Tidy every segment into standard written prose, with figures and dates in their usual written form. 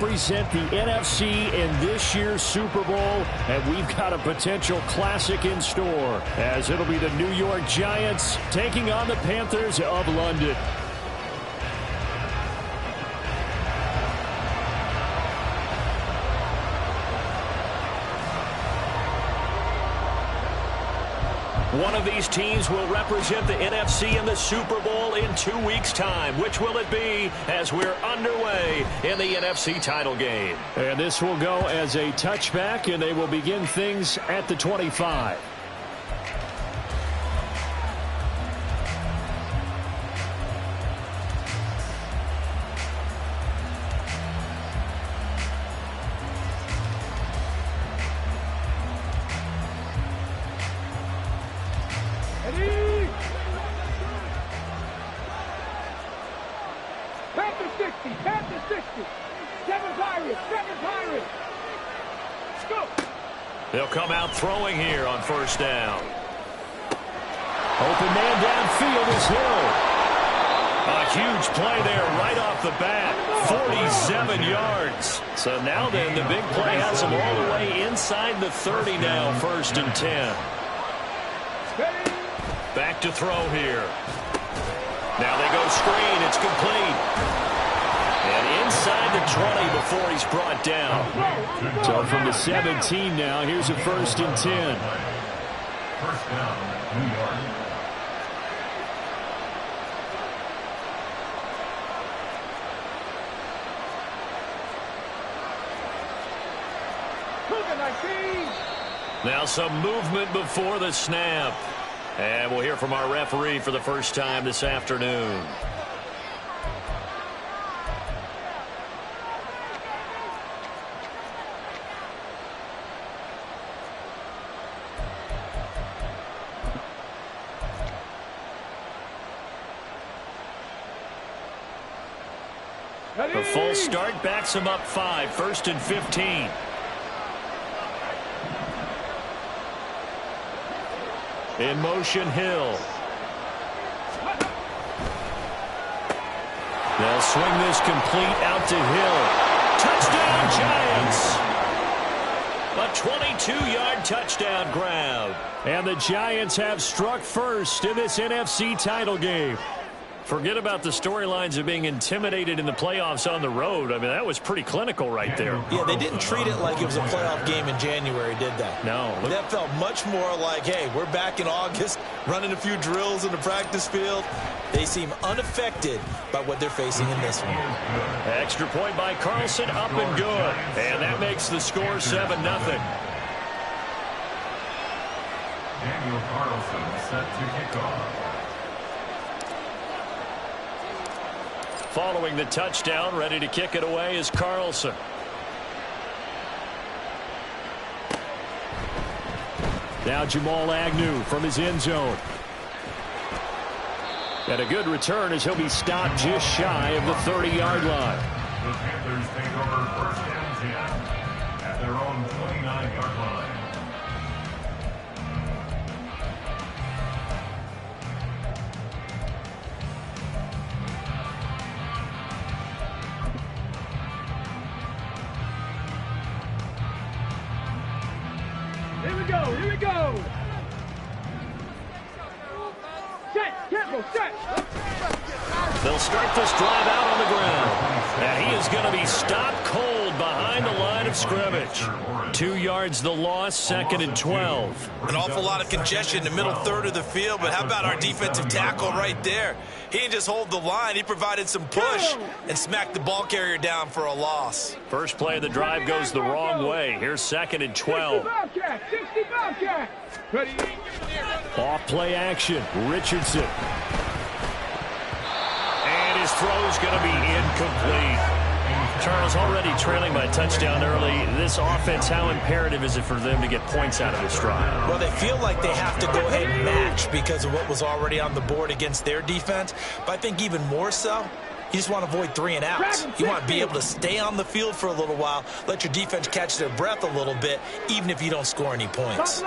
Represent the NFC in this year's Super Bowl, and we've got a potential classic in store, as it'll be the New York Giants taking on the Panthers of London. One of these teams will represent the NFC in the Super Bowl in 2 weeks' time. Which will it be as we're underway in the NFC title game? And this will go as a touchback, and they will begin things at the 25. They'll come out throwing here on first down. Open man downfield is Hill. A huge play there right off the bat. 47 yards. So now then, the big play has them all the way inside the 30 now, 1st and 10. Back to throw here. Now they go screen. It's complete. And inside the 20 before he's brought down. So from the 17 now, here's a 1st and 10. First down, New York. Now some movement before the snap. And we'll hear from our referee for the first time this afternoon. The false start backs him up 5, 1st and 15. In motion, Hill. They'll swing this complete out to Hill. Touchdown, Giants! A 22-yard touchdown grab. And the Giants have struck first in this NFC title game. Forget about the storylines of being intimidated in the playoffs on the road. I mean, that was pretty clinical right there. Yeah, they didn't treat it like it was a playoff game in January, did they? No. That felt much more like, hey, we're back in August, running a few drills in the practice field. They seem unaffected by what they're facing in this one. Extra point by Carlson, up and good. And that makes the score 7-0. Daniel Carlson set to kick off. Following the touchdown, ready to kick it away is Carlson. Now Jamal Agnew from his end zone. And a good return as he'll be stopped just shy of the 30-yard line. The Panthers take over 1st and 10 at their own 29-yard line. Here we go. Set, tempo, set. They'll start this drive out on the ground. And he is going to be stopped cold behind the line of scrimmage. 2 yards the loss, 2nd and 12. An awful lot of congestion in the middle third of the field, but how about our defensive tackle right there? He didn't just hold the line, he provided some push and smacked the ball carrier down for a loss. First play of the drive goes the wrong way. Here's 2nd and 12. 60 Bobcat. Ready. Off play action, Richardson. And his throw's going to be incomplete. Charles, already trailing by a touchdown early. This offense, how imperative is it for them to get points out of this drive? Well, they feel like they have to go ahead and match because of what was already on the board against their defense. But I think even more so, you just want to avoid 3 and outs. You want to be able to stay on the field for a little while, let your defense catch their breath a little bit, even if you don't score any points.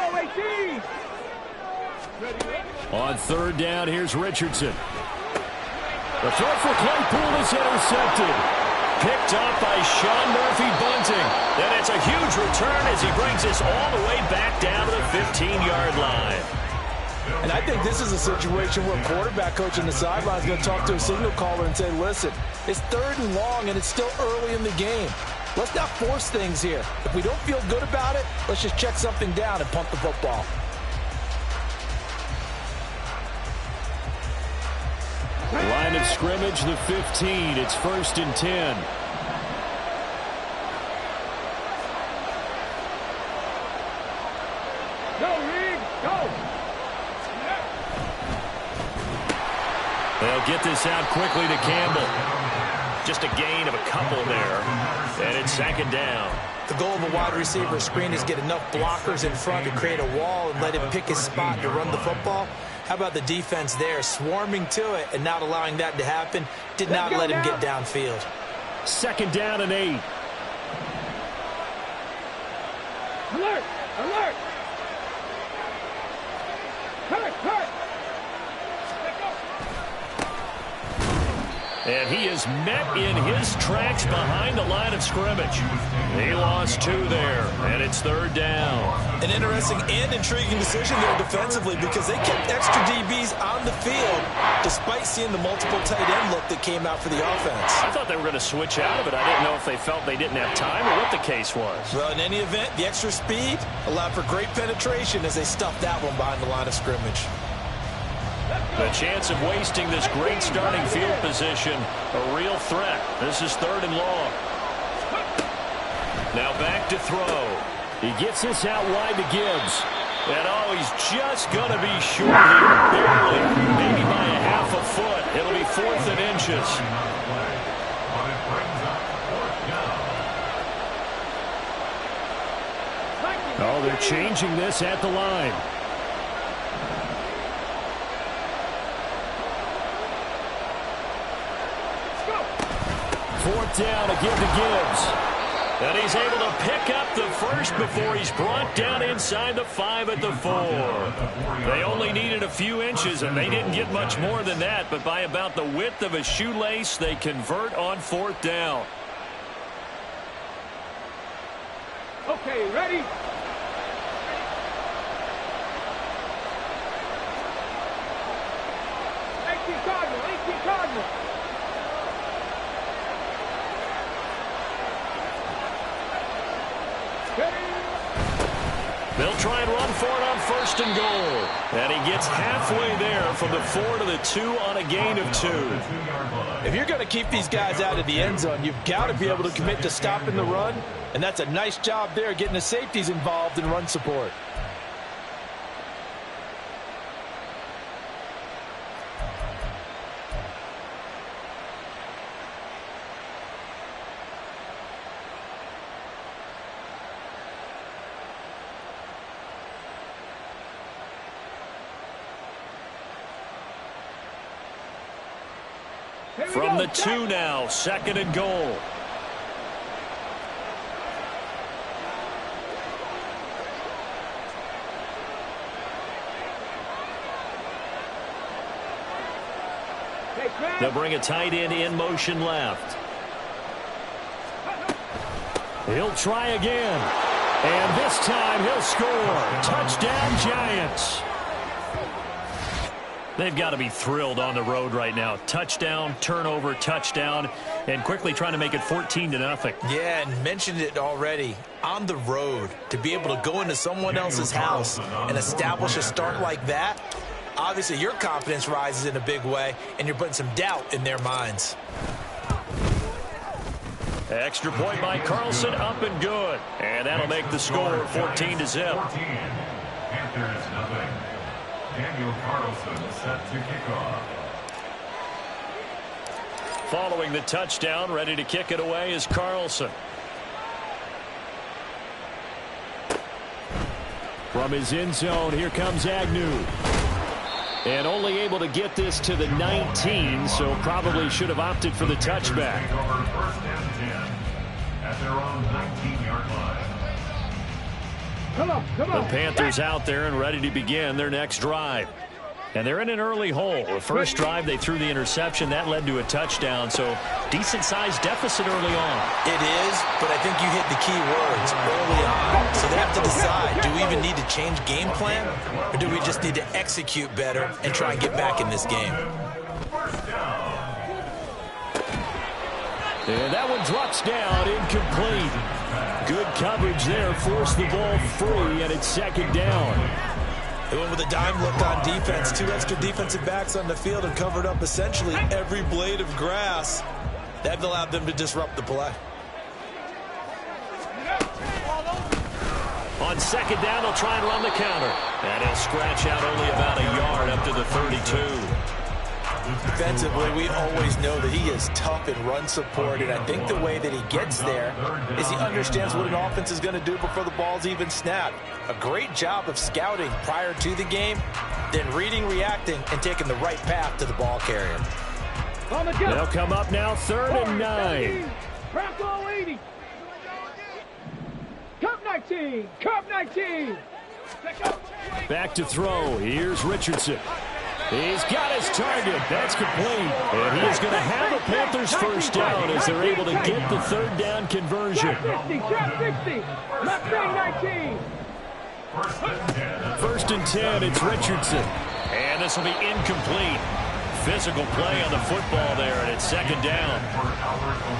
On 3rd down, here's Richardson. The throw for Claypool is intercepted. picked up by Sean Murphy-Bunting. And it's a huge return as he brings us all the way back down to the 15-yard line. And I think this is a situation where a quarterback coach on the sideline is going to talk to a signal caller and say, listen, it's 3rd and long and it's still early in the game. Let's not force things here. If we don't feel good about it, let's just check something down and punt the football. Line of scrimmage, the 15. It's 1st and 10. Go, Reed, go. They'll get this out quickly to Campbell. Just a gain of a couple there. And it's 2nd down. The goal of a wide receiver screen is get enough blockers in front to create a wall and let him pick his spot to run the football. How about the defense there, swarming to it and not allowing that to happen? Did not let him get downfield. 2nd down and 8. Alert, alert. Hurt, hurt. And he is met in his tracks behind the line of scrimmage. He lost 2 there, and it's 3rd down. An interesting and intriguing decision there defensively because they kept extra DBs on the field despite seeing the multiple tight end look that came out for the offense. I thought they were going to switch out of it. I didn't know if they felt they didn't have time or what the case was. Well, in any event, the extra speed allowed for great penetration as they stuffed that one behind the line of scrimmage. The chance of wasting this great starting field position, a real threat. This is 3rd and long. Now back to throw. He gets this out wide to Gibbs. And oh, he's just going to be short here, barely, maybe by a half a foot. It'll be 4th and inches. Oh, they're changing this at the line. Fourth down to give to Gibbs. And he's able to pick up the first before he's brought down inside the 5 at the 4. They only needed a few inches, and they didn't get much more than that. But by about the width of a shoelace, they convert on 4th down. Okay, ready? Cardinal. They'll try and run for it on 1st and goal. And he gets halfway there from the 4 to the 2 on a gain of 2. If you're going to keep these guys out of the end zone, you've got to be able to commit to stopping the run. And that's a nice job there getting the safeties involved in run support. From the 2 now, 2nd and goal. They'll bring a tight end in motion left. He'll try again. And this time he'll score. Touchdown, Giants. They've got to be thrilled on the road right now. Touchdown, turnover, touchdown, and quickly trying to make it 14-0. Yeah, and mentioned it already. On the road, to be able to go into someone else's house and establish a start like that, obviously your confidence rises in a big way, and you're putting some doubt in their minds. Extra point by Carlson, up and good. And that'll make the score 14-0. Panthers nothing. Daniel Carlson set to kick off. Following the touchdown, ready to kick it away is Carlson. From his end zone, here comes Agnew. And only able to get this to the 19, so probably should have opted for the touchback. First and 10 at their own 19-yard line. Come on. The Panthers out there and ready to begin their next drive. And they're in an early hole. The first drive, they threw the interception. That led to a touchdown. So decent-sized deficit early on. It is, but I think you hit the key words early on. So they have to decide, do we even need to change game plan? Or do we just need to execute better and try and get back in this game? And that one drops down, incomplete. Good coverage there, forced the ball free, and it's second down. They went with a dime look on defense. 2 extra defensive backs on the field and covered up essentially every blade of grass. That allowed them to disrupt the play. On second down, they'll try and run the counter. And he'll scratch out only about a yard up to the 32. Defensively, we always know that he is tough in run support, and I think the way that he gets there is he understands what an offense is going to do before the ball's even snapped. A great job of scouting prior to the game, then reading, reacting, and taking the right path to the ball carrier. They'll come up now, 3rd and 9. Bronco 80. Cup 19. Cup 19. Back to throw. Here's Richardson. He's got his target. That's complete. And he is going to have a Panthers first down as they're able to get the 3rd down conversion. Trap 60. Trap 60. Left wing 19. First and 10, it's Richardson. And this will be incomplete. Physical play on the football there, and it's second down.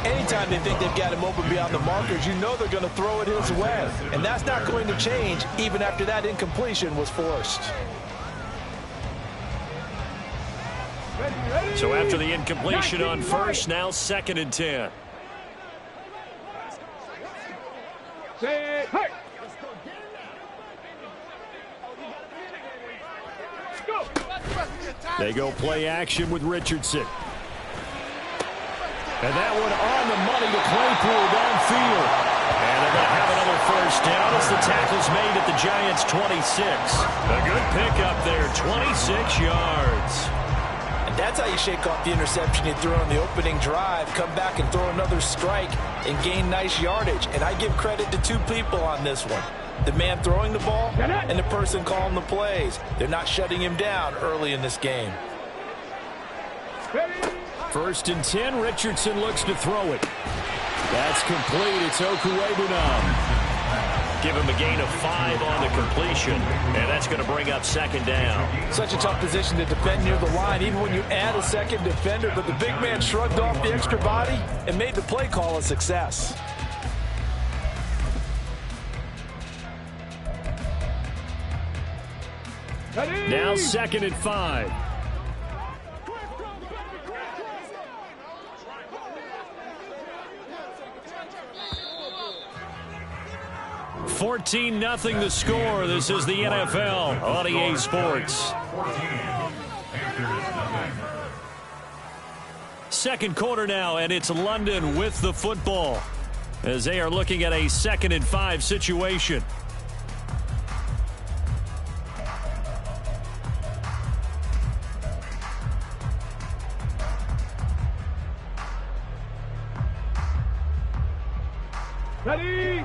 Anytime they think they've got him open beyond the markers, you know they're going to throw it his way. And that's not going to change even after that incompletion was forced. So after the incompletion on first, now 2nd and 10. Set. Hey. Go. They go play action with Richardson. And that one on the money to Claypool downfield. And they're going to have another first down as the tackle's made at the Giants' 26. A good pickup there, 26 yards. And that's how you shake off the interception you threw on the opening drive, come back and throw another strike and gain nice yardage. And I give credit to 2 people on this one. The man throwing the ball and the person calling the plays. They're not shutting him down early in this game. First and 10, Richardson looks to throw it. That's complete. It's Okuwebunam. Give him a gain of 5 on the completion, and that's going to bring up second down. Such a tough position to defend near the line, even when you add a second defender, but the big man shrugged off the extra body and made the play call a success. Now 2nd and 5. $14-0 the score. This is the NFL on EA Sports. Second quarter now, and it's London with the football as they are looking at a 2nd and 5 situation. Ready.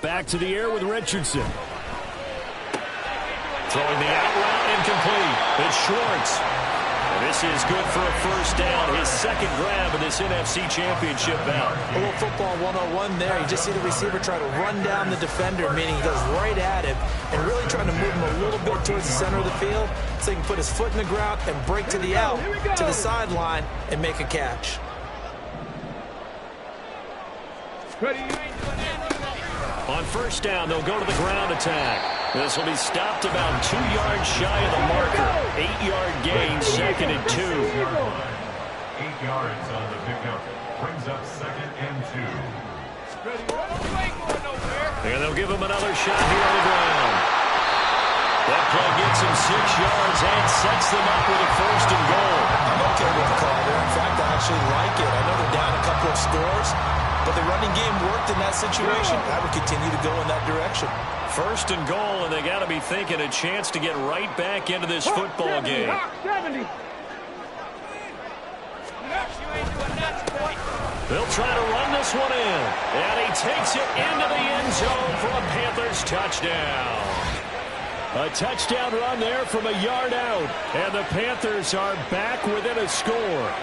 Back to the air with Richardson. Throwing the out route, incomplete. It's Schwartz. And this is good for a first down. His 2nd grab of this NFC Championship bout. A little football 101 there. You just see the receiver try to run down the defender, meaning he goes right at him and really trying to move him a little bit towards the center of the field so he can put his foot in the ground and break to the out, to the sideline, and make a catch. Ready. On first down, they'll go to the ground attack. This will be stopped about 2 yards shy of the marker. 8-yard gain, 2nd and 2. 8 yards on the pickup. Brings up 2nd and 2. And they'll give him another shot here on the ground. That play gets him 6 yards and sets them up with a 1st and goal. I'm okay with the call there. In fact, I actually like it. I know they're down a couple of scores, but the running game worked in that situation. I would continue to go in that direction. 1st and goal, and they got to be thinking a chance to get right back into this football game. 70. They'll try to run this one in. And he takes it into the end zone for a Panthers touchdown. A touchdown run there from a yard out. And the Panthers are back within a score.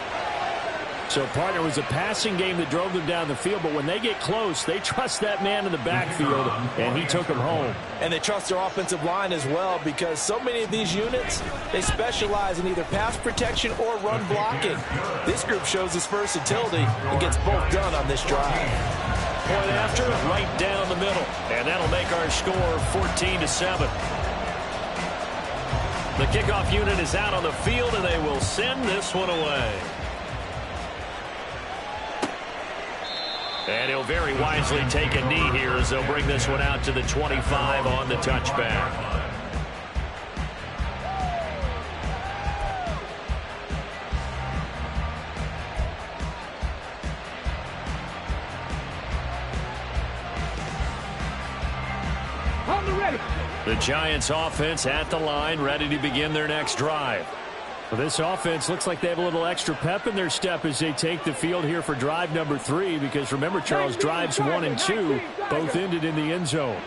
So, partner, it was a passing game that drove them down the field, but when they get close, they trust that man in the backfield, and he took them home. And they trust their offensive line as well, because so many of these units, they specialize in either pass protection or run blocking. This group shows its versatility and gets both done on this drive. Point after, right down the middle, and that'll make our score 14-7. The kickoff unit is out on the field, and they will send this one away. And he'll very wisely take a knee here as they'll bring this one out to the 25 on the touchback. On the ready. The Giants offense at the line, ready to begin their next drive. Well, this offense looks like they have a little extra pep in their step as they take the field here for drive number 3, because remember, Charles, drives 1 and 2 both ended in the end zone.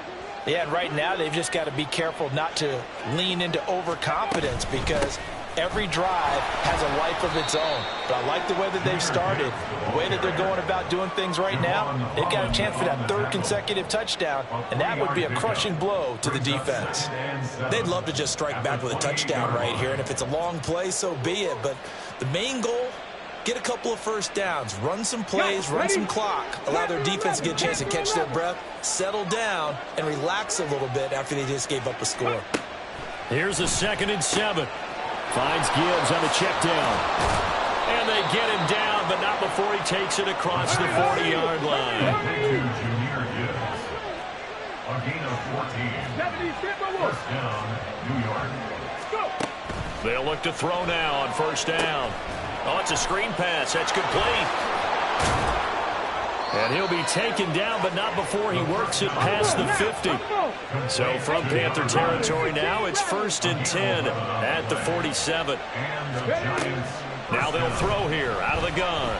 Yeah, and right now they've just got to be careful not to lean into overconfidence, because every drive has a life of its own. But I like the way that they've started, the way that they're going about doing things right now. They've got a chance for that 3rd consecutive touchdown, and that would be a crushing blow to the defense. They'd love to just strike back with a touchdown right here, and if it's a long play, so be it. But the main goal, get a couple of first downs, run some plays, run some clock, allow their defense to get a chance to catch their breath, settle down, and relax a little bit after they just gave up a score. Here's a 2nd and 7. Finds Gibbs on the check down. And they get him down, but not before he takes it across the 40-yard line. A gain of 14. First down, New York. They'll look to throw now on first down. Oh, it's a screen pass. That's complete. And he'll be taken down, but not before he works it past the 50. So from Panther territory now, it's 1st and 10 at the 47. Now they'll throw here out of the gun.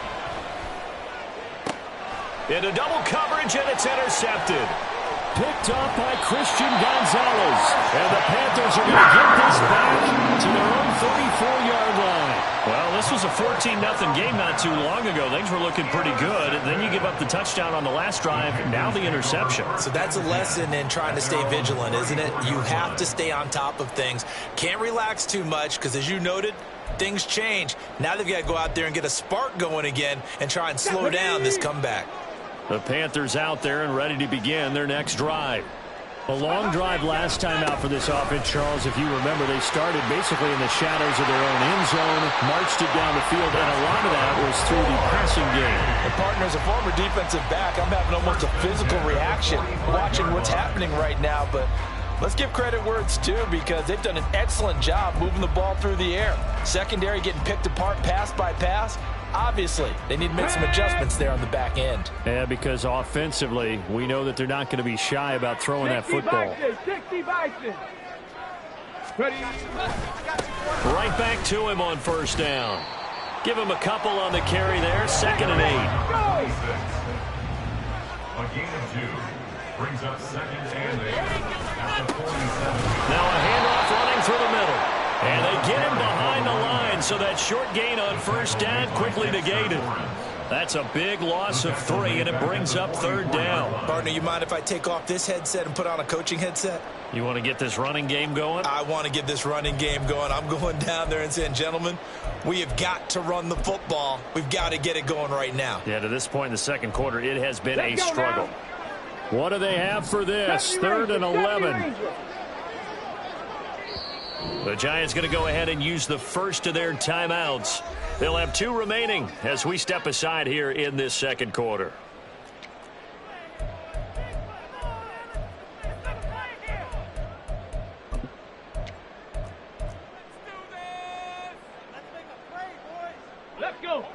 Into double coverage, and it's intercepted. Picked up by Christian Gonzalez. And the Panthers are going to get this back to their own 34-yard line. Well, this was a 14-0 game not too long ago. Things were looking pretty good. And then you give up the touchdown on the last drive. Now the interception. So that's a lesson in trying to stay vigilant, isn't it? You have to stay on top of things. Can't relax too much, because as you noted, things change. Now they've got to go out there and get a spark going again and try and slow down this comeback. The Panthers out there and ready to begin their next drive. A long drive last time out for this offense, Charles. If you remember, they started basically in the shadows of their own end zone, marched it down the field, and a lot of that was through the passing game. And partner, as a former defensive back, I'm having almost a physical reaction watching what's happening right now. But let's give credit where it's due, because they've done an excellent job moving the ball through the air. Secondary getting picked apart pass by pass. Obviously, they need to make some adjustments there on the back end. Yeah, because offensively, we know that they're not going to be shy about throwing that football. 60 Bison. Ready. Right back to him on first down. Give him a couple on the carry there. 2nd and 8. A gain of 2 brings up 2nd and 8 at the 47. Now a handoff running through the middle. And they get him behind the line, so that short gain on first down quickly negated. That's a big loss of 3, and it brings up 3rd down. Partner, you mind if I take off this headset and put on a coaching headset? You want to get this running game going? I want to get this running game going. I'm going down there and saying, gentlemen, we have got to run the football. We've got to get it going right now. Yeah, to this point in the second quarter, it has been a struggle. What do they have for this? 3rd and 11. The Giants going to go ahead and use the first of their timeouts. They'll have 2 remaining as we step aside here in this second quarter. Let's go.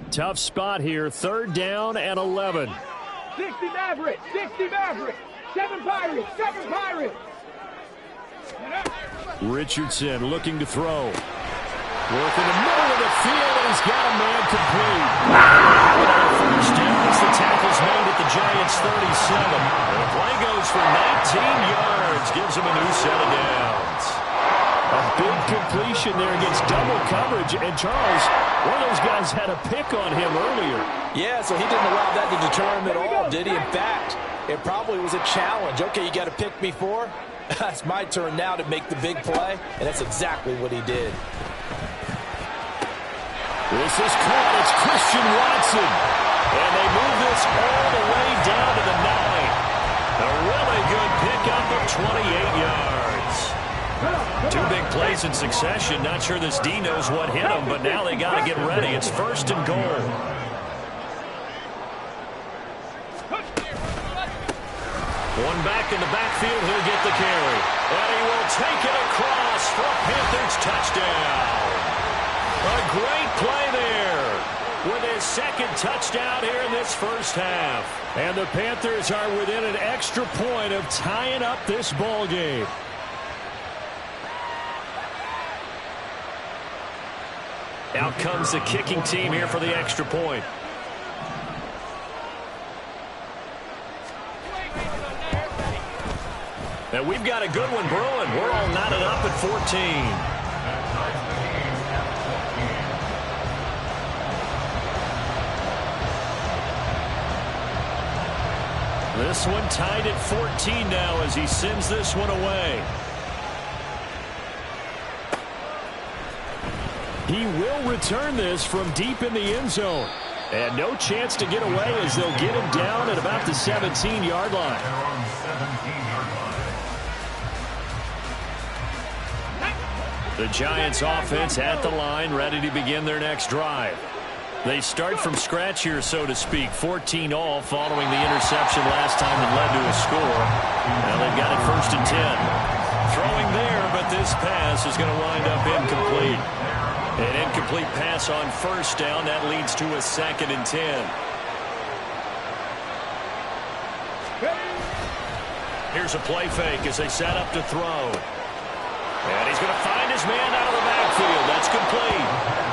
Tough spot here. 3rd down and 11. 60 Maverick. 60 Maverick. 7 Pirates. 7 Pirates. Richardson looking to throw. Work in the middle of the field, and he's got a man complete. Giants 37. The play goes for 19 yards. Gives them a new set of downs. A big completion there against double coverage. And Charles, one of those guys had a pick on him earlier. Yeah, so he didn't allow that to deter him at all, did he? In fact, it probably was a challenge. Okay, you got to pick me for? It's my turn now to make the big play, and that's exactly what he did. This is caught. It's Christian Watson. And they move this all the way down to the 9. A really good pickup of 28 yards. 2 big plays in succession. Not sure this D knows what hit him, but now they got to get ready. It's 1st and goal. One back in the backfield. He'll get the carry. And he will take it across for a Panthers touchdown. A great play there with his 2nd touchdown here in this first half. And the Panthers are within an extra point of tying up this ball game. Out comes the kicking team here for the extra point. And we've got a good one brewing. We're all knotted up at 14. This one tied at 14 now as he sends this one away. He will return this from deep in the end zone. And no chance to get away as they'll get him down at about the 17-yard line. The Giants offense at the line, ready to begin their next drive. They start from scratch here, so to speak. 14 all following the interception last time that led to a score. Now they've got it 1st and 10. Throwing there, but this pass is going to wind up incomplete. An incomplete pass on 1st down. That leads to a 2nd and 10. Here's a play fake as they set up to throw. And he's going to find his man out of the backfield. That's complete.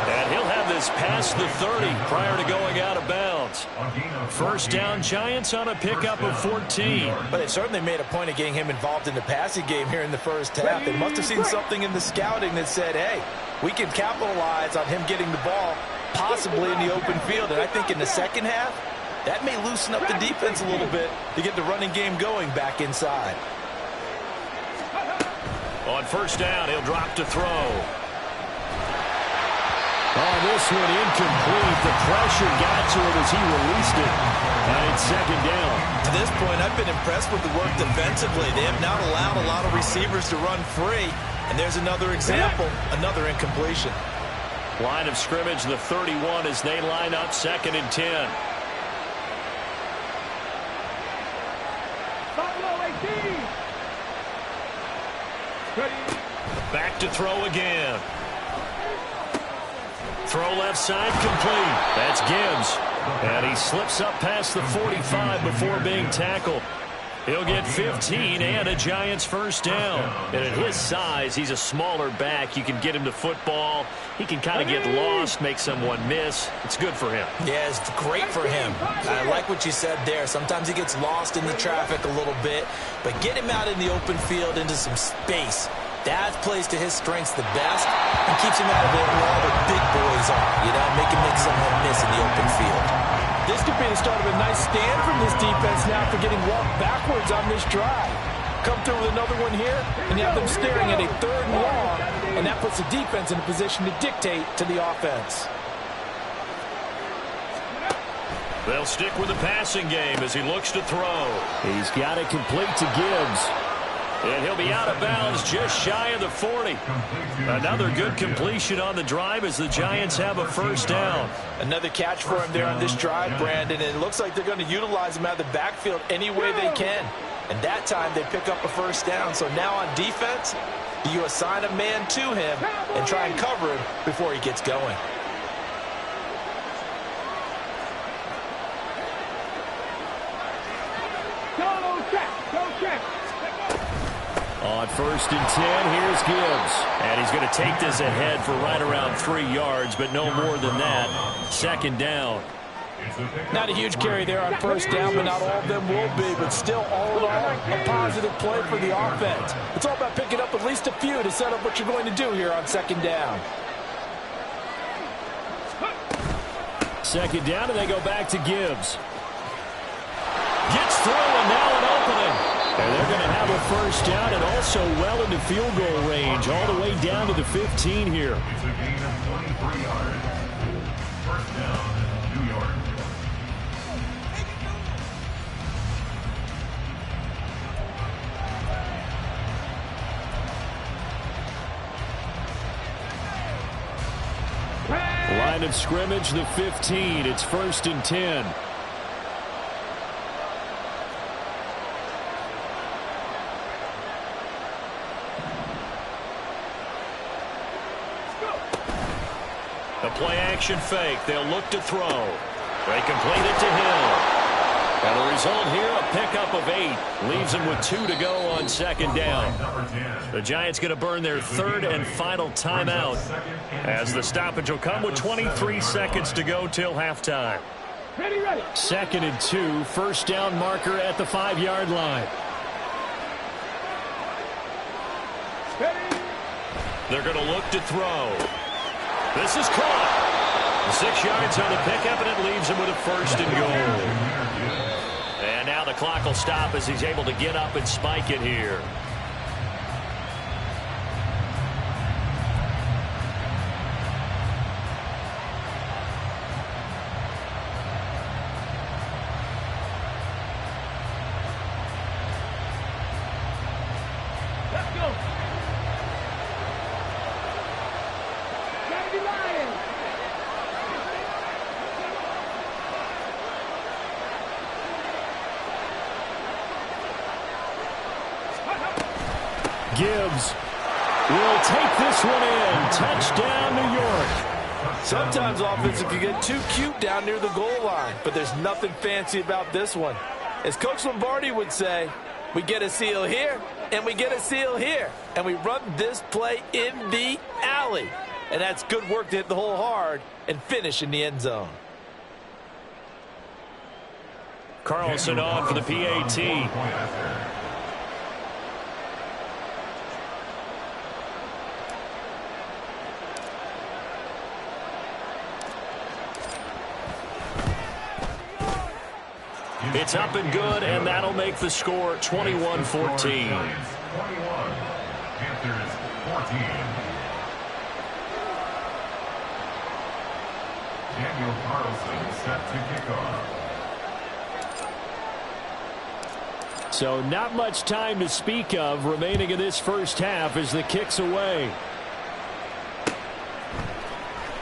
And he'll have this past the 30 prior to going out of bounds. 1st down Giants on a pickup of 14. But they certainly made a point of getting him involved in the passing game here in the first half. They must have seen something in the scouting that said, hey, we can capitalize on him getting the ball possibly in the open field. And I think in the second half, that may loosen up the defense a little bit to get the running game going back inside. On 1st down, he'll drop to throw. Oh, this one incomplete. The pressure got to him as he released it. And it's 2nd down. To this point, I've been impressed with the work defensively. They have not allowed a lot of receivers to run free. And there's another example, another incompletion. Line of scrimmage, the 31 as they line up 2nd and 10. Back to throw again. Throw left side complete. That's Gibbs. And he slips up past the 45 before being tackled. He'll get 15 and a Giants 1st down. And at his size, he's a smaller back. You can get him to football. He can kind of get lost, make someone miss. It's good for him. Yeah, it's great for him. I like what you said there. Sometimes he gets lost in the traffic a little bit. But get him out in the open field into some space. That plays to his strengths the best and keeps him out of there where all the big boys are. You know, make him make someone miss in the open field. This could be the start of a nice stand from this defense now for getting walked backwards on this drive. Come through with another one here, and you have them staring at a 3rd and long, and that puts the defense in a position to dictate to the offense. They'll stick with the passing game as he looks to throw. He's got it complete to Gibbs. And he'll be out of bounds just shy of the 40. Another good completion on the drive as the Giants have a 1st down. Another catch for him there on this drive, Brandon. And it looks like they're going to utilize him out of the backfield any way they can. And that time they pick up a 1st down. So now on defense, you assign a man to him and try and cover him before he gets going. On 1st and 10, here's Gibbs. And he's going to take this ahead for right around 3 yards, but no more than that. 2nd down. Not a huge carry there on first down, but not all of them will be. But still, all in all, a positive play for the offense. It's all about picking up at least a few to set up what you're going to do here on second down. Second down, and they go back to Gibbs. Gets through, and now an opening. And they're going to have a first down and also well into field goal range, all the way down to the 15 here. It's a gain of 23 yards. First down, New York. Line of scrimmage, the 15. It's 1st and 10. The play-action fake. They'll look to throw. They complete it to Hill. And the result here, a pickup of 8. Leaves them with 2 to go on second down. The Giants going to burn their 3rd and final timeout, as the stoppage will come with 23 seconds to go till halftime. 2nd and 2. First down marker at the 5-yard line. They're going to look to throw. This is caught. 6 yards on the pickup, and it leaves him with a 1st and goal. And now the clock will stop as he's able to get up and spike it here. Let's go. Gibbs will take this one in. Touchdown, New York. Sometimes offenses can get too cute down near the goal line, but there's nothing fancy about this one. As Coach Lombardi would say, we get a seal here, and we get a seal here, and we run this play in the alley. And that's good work to hit the hole hard and finish in the end zone. Carlson on for the PAT. It's up and good, and that'll make the score 21-14. 21. Panthers 14. Daniel Carlson set to kick off. So not much time to speak of remaining in this first half as the kick's away.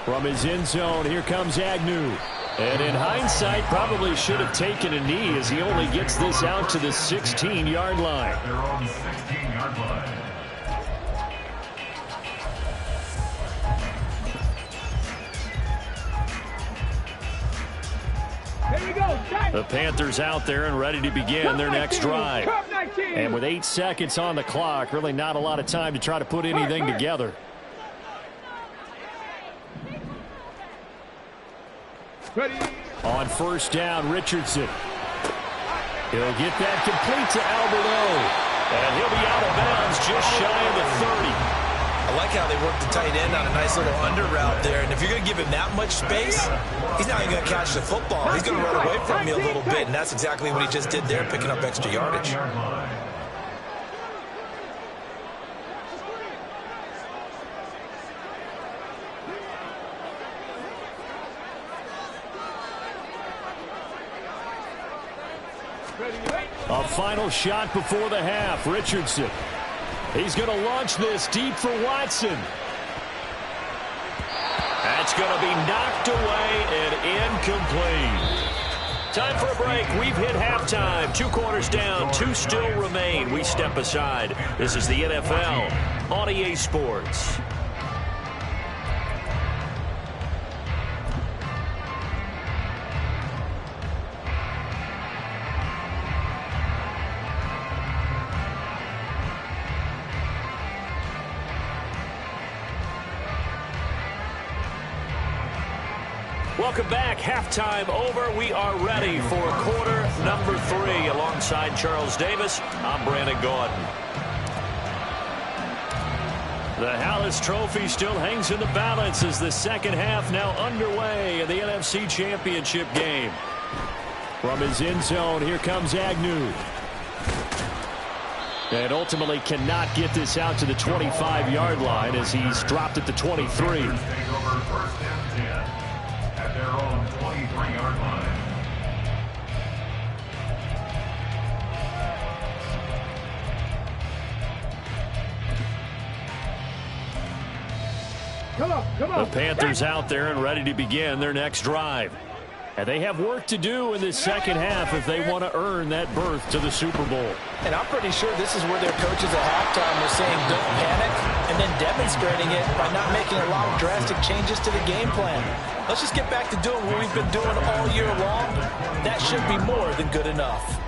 From his end zone, here comes Agnew. And in hindsight, probably should have taken a knee as he only gets this out to the 16-yard line. At their own 16-yard line. Here we go. The Panthers out there and ready to begin their next drive. And with 8 seconds on the clock, really not a lot of time to try to put anything together. Ready. On first down, Richardson. He'll get that complete to Alberto. And he'll be out of bounds just shy of the 30. I like how they work the tight end on a nice little under route there. And if you're going to give him that much space, he's not even going to catch the football. He's going to run away from you a little bit. And that's exactly what he just did there, picking up extra yardage. A final shot before the half. Richardson. He's going to launch this deep for Watson. That's going to be knocked away and incomplete. Time for a break. We've hit halftime. 2 quarters down. 2 still remain. We step aside. This is the NFL on EA Sports. Welcome back. Halftime over. We are ready for quarter number 3. Alongside Charles Davis, I'm Brandon Gaudin. The Hallis Trophy still hangs in the balance as the second half now underway in the NFC Championship game. From his end zone, here comes Agnew. And ultimately cannot get this out to the 25-yard line as he's dropped at the 23. At their own 23-yard line. Come on. The Panthers out there and ready to begin their next drive. And they have work to do in this second half if they want to earn that berth to the Super Bowl. And I'm pretty sure this is where their coaches at halftime were saying don't panic, and then demonstrating it by not making a lot of drastic changes to the game plan. Let's just get back to doing what we've been doing all year long. That should be more than good enough.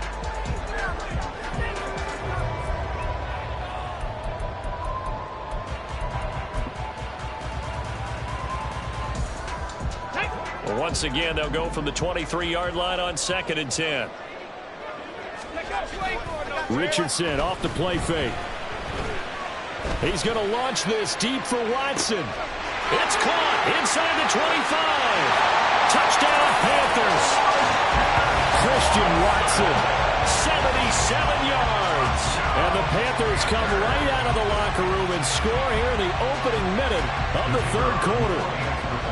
Well, once again, they'll go from the 23-yard line on 2nd and 10. Richardson off the play fake. He's going to launch this deep for Watson. It's caught inside the 25. Touchdown, Panthers. Christian Watson, 77 yards. And the Panthers come right out of the locker room and score here in the opening minute of the third quarter.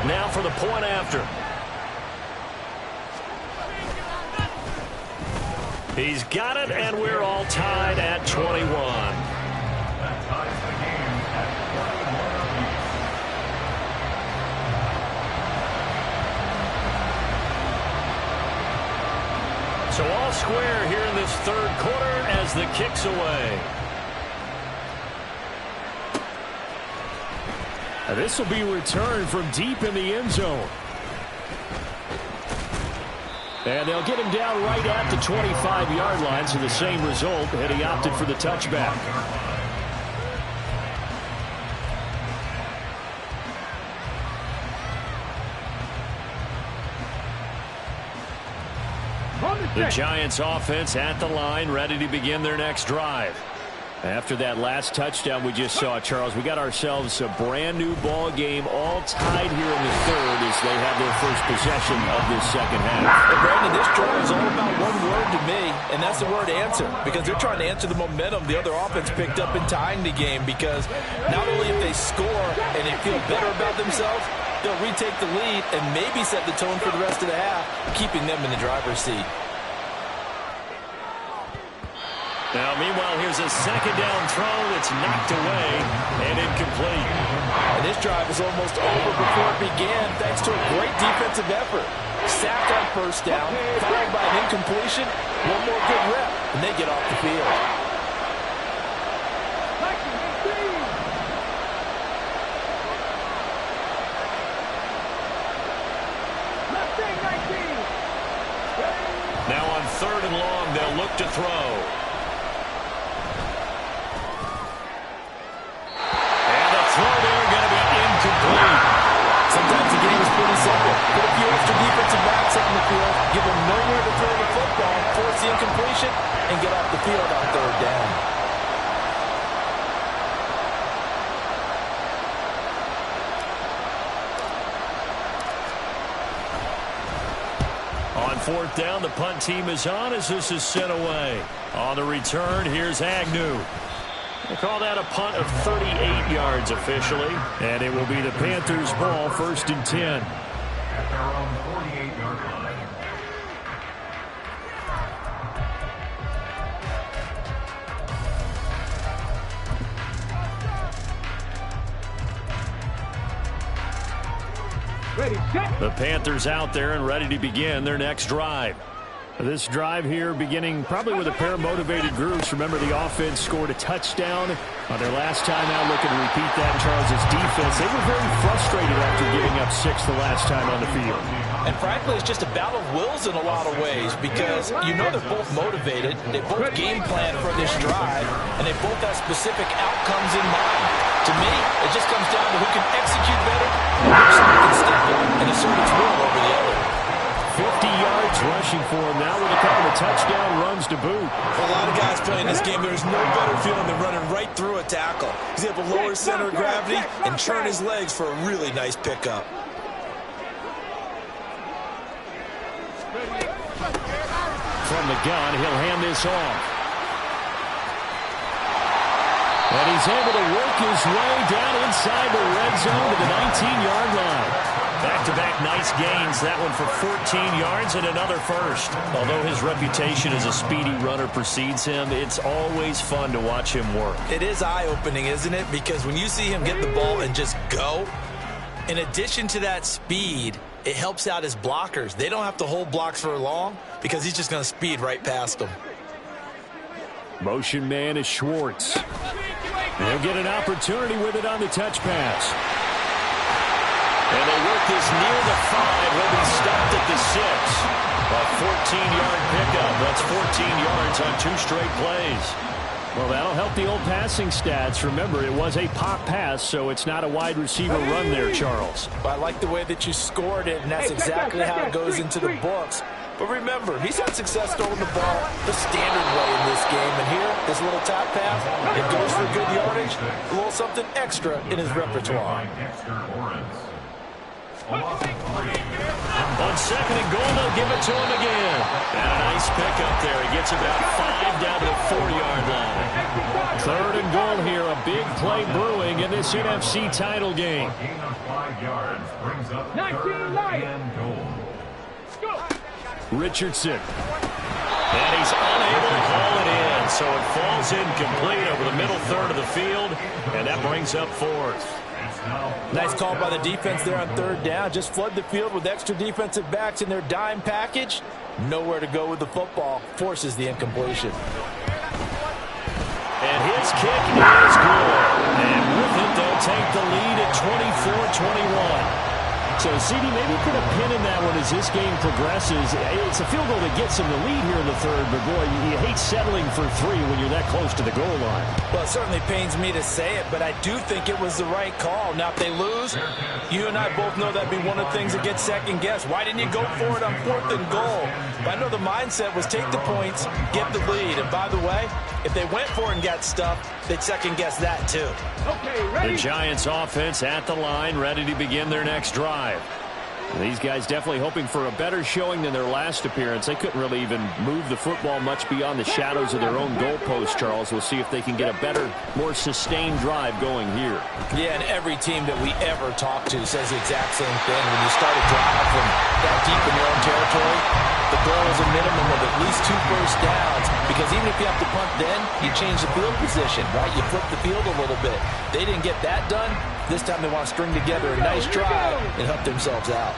Now for the point after. He's got it, and we're all tied at 21. That ties the game at 21. So all square here in this third quarter as the kick's away. And this will be returned from deep in the end zone. And they'll get him down right at the 25-yard line, so the same result, and he opted for the touchback. The Giants offense at the line, ready to begin their next drive. After that last touchdown we just saw, Charles, we got ourselves a brand new ball game, all tied here in the third as they have their first possession of this second half. Well, Brandon, this drive is all about one word to me, and that's the word answer, because they're trying to answer the momentum the other offense picked up in tying the game, because not only if they score and they feel better about themselves, they'll retake the lead and maybe set the tone for the rest of the half, keeping them in the driver's seat. Now, meanwhile, here's a second down throw that's knocked away and incomplete. And this drive was almost over before it began thanks to a great defensive effort. Sack on first down, followed by an incompletion, one more good rep, and they get off the field. Now on 3rd and long, they'll look to throw. Sometimes the game is pretty simple. Put a few extra defensive backs up in the field, give them nowhere to throw the football, force the incompletion, and get off the field on 3rd down. On 4th down, the punt team is on as this is sent away. On the return, here's Agnew. We'll call that a punt of 38 yards officially. And it will be the Panthers' ball, 1st and 10. At their own 48-yard line. Ready, set. The Panthers out there and ready to begin their next drive. This drive here beginning probably with a pair of motivated groups. Remember, the offense scored a touchdown on their last time out, looking to repeat that in Charles' defense. They were very frustrated after giving up 6 the last time on the field. And frankly, it's just a battle of wills in a lot of ways, because you know they're both motivated, they both game plan for this drive, and they both have specific outcomes in mind. To me, it just comes down to who can execute better, who can step up and assert its will over the other. 50 yards rushing for him now with a couple of touchdown runs to boot. A lot of guys playing this game, there's no better feeling than running right through a tackle. He's able to lower his center of gravity and turn his legs for a really nice pickup. From the gun, he'll hand this off. And he's able to work his way down inside the red zone to the 19-yard line. Back-to-back nice gains, that one for 14 yards and another first. Although his reputation as a speedy runner precedes him, it's always fun to watch him work. It is eye-opening, isn't it? Because when you see him get the ball and just go, in addition to that speed, it helps out his blockers. They don't have to hold blocks for long because he's just going to speed right past them. Motion man is Schwartz. He'll get an opportunity with it on the touch pass. And they work this near the 5. Will be stopped at the 6. A 14-yard pickup. That's 14 yards on 2 straight plays. Well, that'll help the old passing stats. Remember, it was a pop pass, so it's not a wide receiver run there, Charles. I like the way that you scored it, and that's exactly how it goes into the books. But remember, he's had success throwing the ball the standard way in this game. And here, this little top pass, it goes for good yardage, a little something extra in his repertoire. On second and goal, they'll give it to him again. And a nice pickup there. He gets about 5 down to the 4-yard line. Third and goal here. A big play brewing in this NFC title game. A gain of 5 yards brings up 3rd and goal. Richardson. And he's unable to call it in. So it falls incomplete over the middle third of the field. And that brings up 4th. Nice call by the defense there on 3rd down. Just flood the field with extra defensive backs in their dime package. Nowhere to go with the football. Forces the incompletion. And his kick is good. And with it, they'll take the lead at 24-21. So, CD, maybe put a pin in that one as this game progresses. It's a field goal that gets him the lead here in the 3rd, but, boy, you hate settling for 3 when you're that close to the goal line. Well, it certainly pains me to say it, but I do think it was the right call. Now, if they lose, you and I both know that'd be one of the things that gets second-guessed. Why didn't you go for it on 4th and goal? But I know the mindset was take the points, get the lead. And, by the way, if they went for it and got stuffed, they'd second-guess that, too. Okay, ready? The Giants offense at the line, ready to begin their next drive. These guys definitely hoping for a better showing than their last appearance. They couldn't really even move the football much beyond the shadows of their own goalpost, Charles. We'll see if they can get a better, more sustained drive going here. Yeah, and every team that we ever talk to says the exact same thing. When you start a drive from that deep in your own territory, the goal is a minimum of at least 2 first downs, because even if you have to punt then, you change the field position, right? You flip the field a little bit. They didn't get that done. This time they want to string together a nice drive and help themselves out.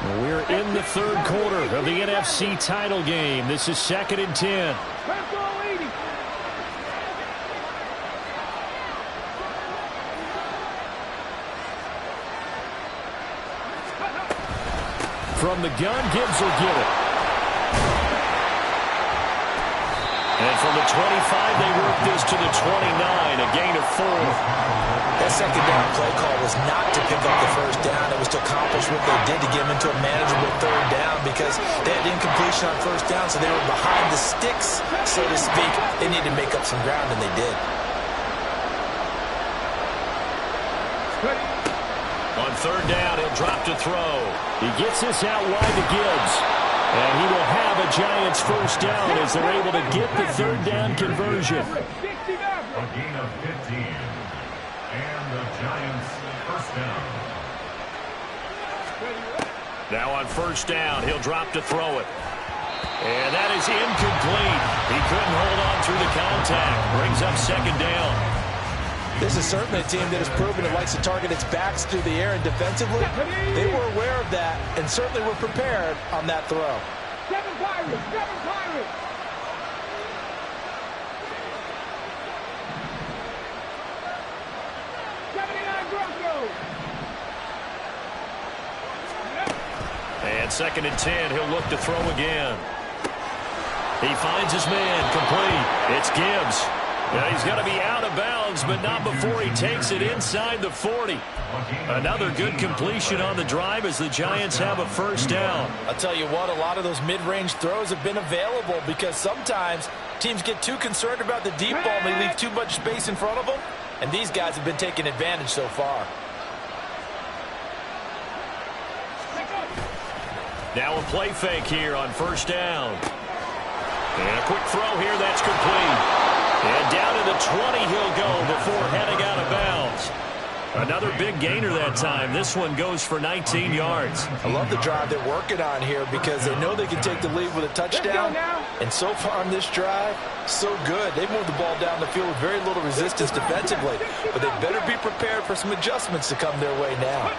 Well, we're in the 3rd quarter of the NFC title game. This is 2nd and 10. From the gun, Gibbs will get it. And from the 25, they work this to the 29, a gain of 4. That second down play call was not to pick up the first down. It was to accomplish what they did to get them into a manageable 3rd down, because they had incompletion on first down, so they were behind the sticks, so to speak. They needed to make up some ground, and they did. On 3rd down, he'll drop to throw. He gets this out wide to Gibbs. And he will have a Giants first down as they're able to get the 3rd down conversion. A gain of 15. And the Giants first down. Now on 1st down, he'll drop to throw it. And that is incomplete. He couldn't hold on through the contact. Brings up 2nd down. This is certainly a team that has proven it likes to target its backs through the air, and defensively, they were aware of that and certainly were prepared on that throw. 7 Pirates! 7 Pirates! And 2nd and 10, he'll look to throw again. He finds his man, complete. It's Gibbs. Yeah, he's going to be out of bounds, but not before he takes it inside the 40. Another good completion on the drive as the Giants have a first down. I'll tell you what, a lot of those mid-range throws have been available because sometimes teams get too concerned about the deep ball and they leave too much space in front of them, and these guys have been taking advantage so far. Now a play fake here on first down. And a quick throw here that's complete. And down to the 20 he'll go before heading out of bounds. Another big gainer that time. This one goes for 19 yards. I love the drive they're working on here because they know they can take the lead with a touchdown. And so far on this drive, so good. They moved the ball down the field with very little resistance defensively. But they better be prepared for some adjustments to come their way now.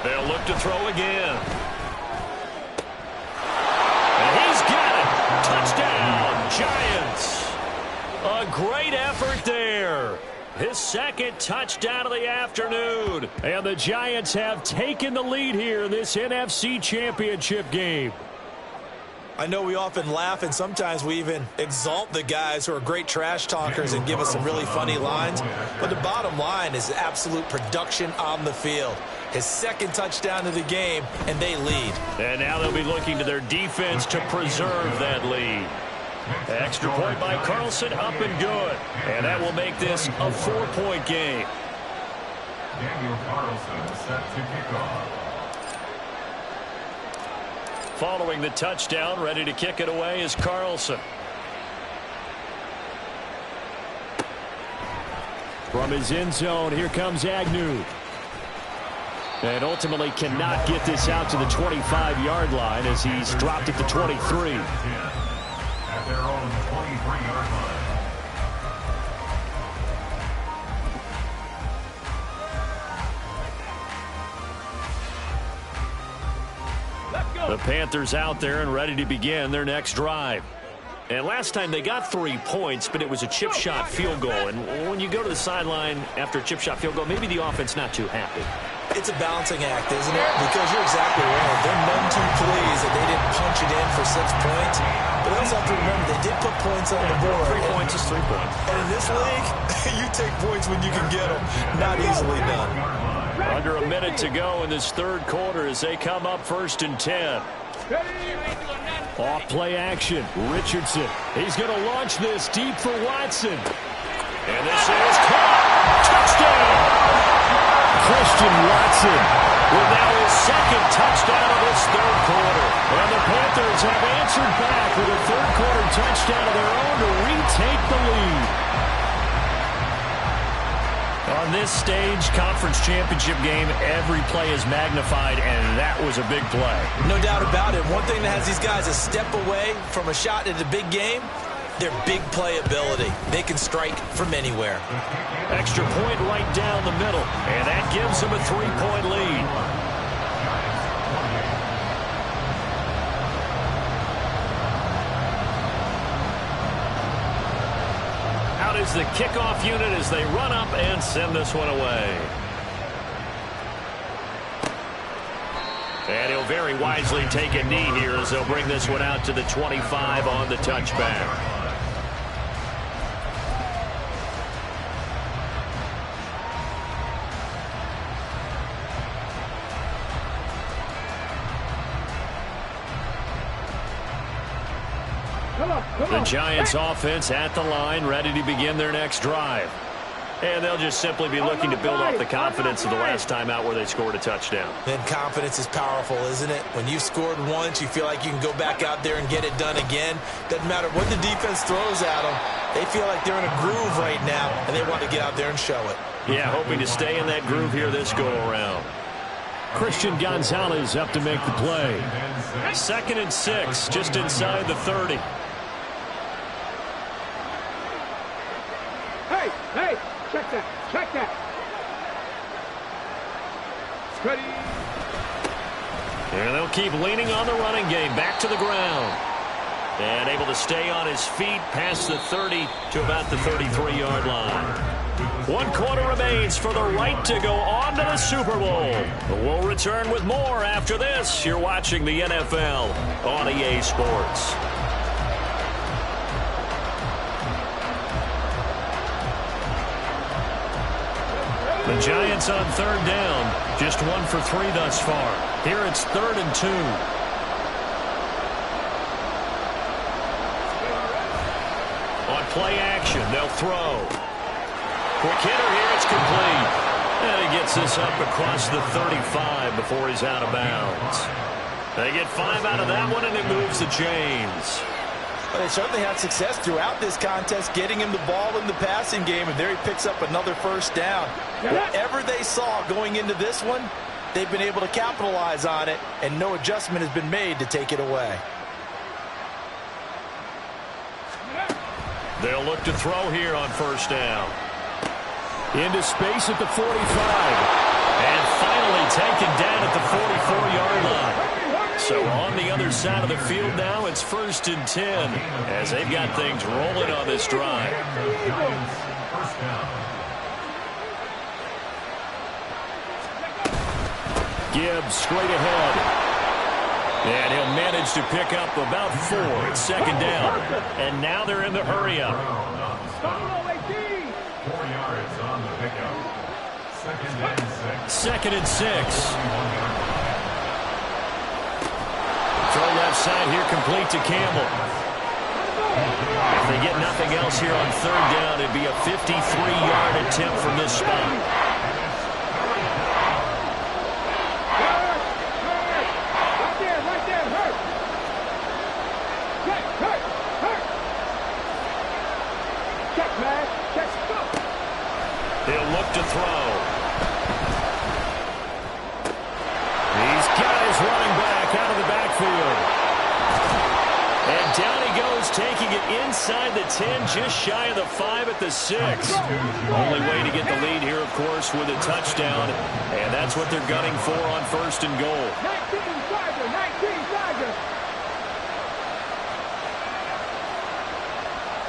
They'll look to throw again. And he's got it. Touchdown, Giants. A great effort there. His second touchdown of the afternoon. And the Giants have taken the lead here in this NFC Championship game. I know we often laugh and sometimes we even exalt the guys who are great trash talkers and give us some really funny lines. But the bottom line is absolute production on the field. His second touchdown of the game, and they lead. And now they'll be looking to their defense to preserve that lead. Extra point by Carlson, up and good. And that will make this a 4-point game. Daniel Carlson set to kick off. Following the touchdown, ready to kick it away is Carlson. From his end zone, here comes Agnew. And ultimately cannot get this out to the 25-yard line as he's dropped at the 23. At their own 23-yard line. The Panthers out there and ready to begin their next drive. And last time they got 3 points, but it was a chip shot field goal. And when you go to the sideline after a chip shot field goal, maybe the offense not too happy. It's a balancing act, isn't it? Because you're exactly right. They're none too pleased that they didn't punch it in for 6 points. But they also have to remember they did put points on the board. 3 points is 3 points. And in this league, you take points when you can get them. Not easily done. Under a minute to go in this third quarter as they come up 1st and 10. Off play action. Richardson. He's going to launch this deep for Watson. And this is caught. Touchdown! Christian Watson with now his second touchdown of this third quarter. And the Panthers have answered back with a third quarter touchdown of their own to retake the lead. On this stage, conference championship game, every play is magnified, and that was a big play. No doubt about it. One thing that has these guys a step away from a shot at a big game, their big play ability. They can strike from anywhere. Extra point right down the middle, and that gives them a 3-point lead. Out is the kickoff unit as they run up and send this one away. And he'll very wisely take a knee here as they'll bring this one out to the 25 on the touchback. The Giants offense at the line, ready to begin their next drive. And they'll just simply be looking to build off the confidence of the last time out where they scored a touchdown. And confidence is powerful, isn't it? When you've scored once, you feel like you can go back out there and get it done again. Doesn't matter what the defense throws at them. They feel like they're in a groove right now, and they want to get out there and show it. Yeah, hoping to stay in that groove here this go-around. Christian Gonzalez up to make the play. 2nd and 6, just inside the 30. Hey, check that. Ready. And they'll keep leaning on the running game. Back to the ground. And able to stay on his feet past the 30 to about the 33-yard line. 1 quarter remains for the right to go on to the Super Bowl. We'll return with more after this. You're watching the NFL on EA Sports. The Giants on third down. Just 1 for 3 thus far. Here it's 3rd and 2. On play action, they'll throw. Quick hitter here, it's complete. And he gets this up across the 35 before he's out of bounds. They get 5 out of that one, and it moves the chains. Well, they certainly had success throughout this contest, getting him the ball in the passing game, and there he picks up another first down. Whatever they saw going into this one, they've been able to capitalize on it, and no adjustment has been made to take it away. They'll look to throw here on first down. Into space at the 45. And finally taken down at the 44-yard line. So on the other side of the field now, it's 1st and 10 as they've got things rolling on this drive. Gibbs straight ahead. And he'll manage to pick up about 4. It's 2nd down. And now they're in the hurry-up. 4 yards on the pickup. 2nd and 6. Throw left side here, complete to Campbell. If they get nothing else here on 3rd down, it'd be a 53-yard attempt from this spot. They'll look to throw. These guys running back out of the backfield. And down he goes, taking it inside the 10, just shy of the 5 at the 6. Only way to get the lead here, of course, with a touchdown. And that's what they're gunning for on 1st and goal. 19 Dodgers.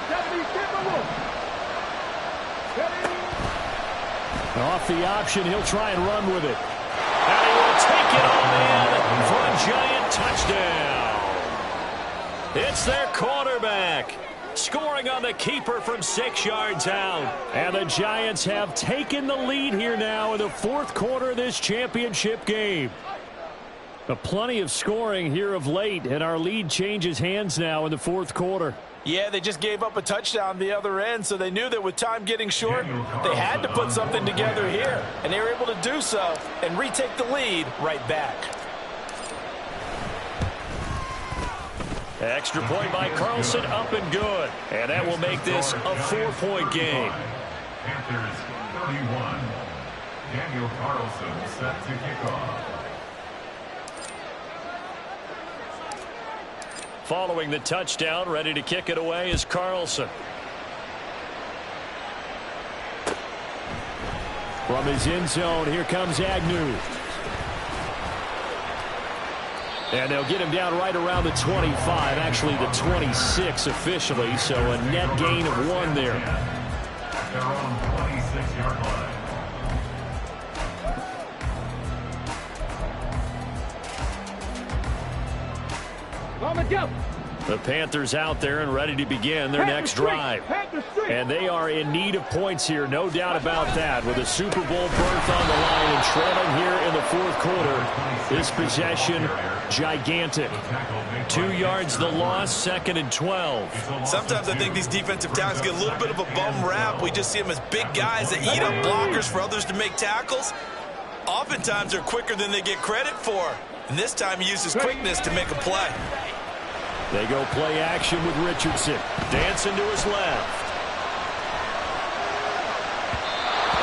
70 Timberwolves. Off the option, he'll try and run with it. And he will take it all in for a giant touchdown. It's their quarterback scoring on the keeper from 6 yards out. And the Giants have taken the lead here now in the 4th quarter of this championship game. Plenty of scoring here of late, and our lead changes hands now in the 4th quarter. Yeah, they just gave up a touchdown the other end, so they knew that with time getting short, they had to put something together here, and they were able to do so and retake the lead right back. Extra point by Carlson, up and good. And that will make this a 4-point game. Panthers 31. Daniel Carlson set to kick off. Following the touchdown, ready to kick it away is Carlson. From his end zone, here comes Agnew. And they'll get him down right around the 25, actually the 26 officially, so a net gain of 1 there. Their own 26-yard line. On the jump. The Panthers out there and ready to begin their next drive. And they are in need of points here, no doubt about that. With a Super Bowl berth on the line and trailing here in the 4th quarter. This possession, gigantic. 2 yards the loss, 2nd and 12. Sometimes I think these defensive tackles get a little bit of a bum rap. We just see them as big guys that eat up blockers for others to make tackles. Oftentimes they're quicker than they get credit for. And this time he uses quickness to make a play. They go play action with Richardson. Dancing to his left.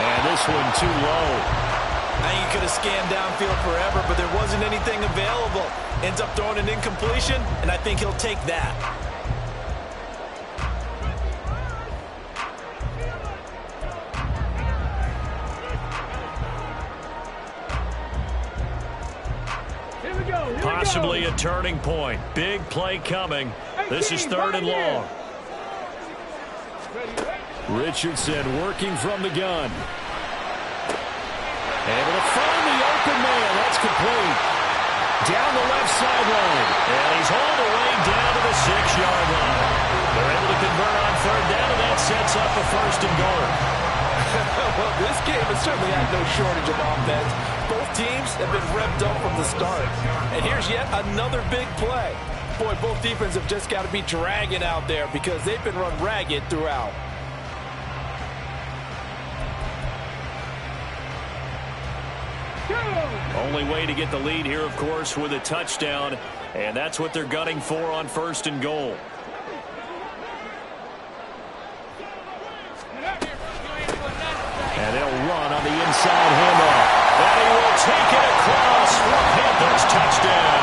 And this one too low. I think he could have scanned downfield forever, but there wasn't anything available. Ends up throwing an incompletion, and I think he'll take that. Possibly a turning point. Big play coming. This is 3rd and long. Richardson working from the gun. Able to find the open man. That's complete. Down the left sideline. And he's all the way down to the 6-yard line. They're able to convert on 3rd down, and that sets up a 1st and goal. Well, this game has certainly had no shortage of offense. Both teams have been revved up from the start. And here's yet another big play. Boy, both defenses have just got to be dragging out there because they've been run ragged throughout. Only way to get the lead here, of course, with a touchdown. And that's what they're gunning for on 1st and goal. And they'll run on the inside handoff. And he will take it across for a Panthers touchdown.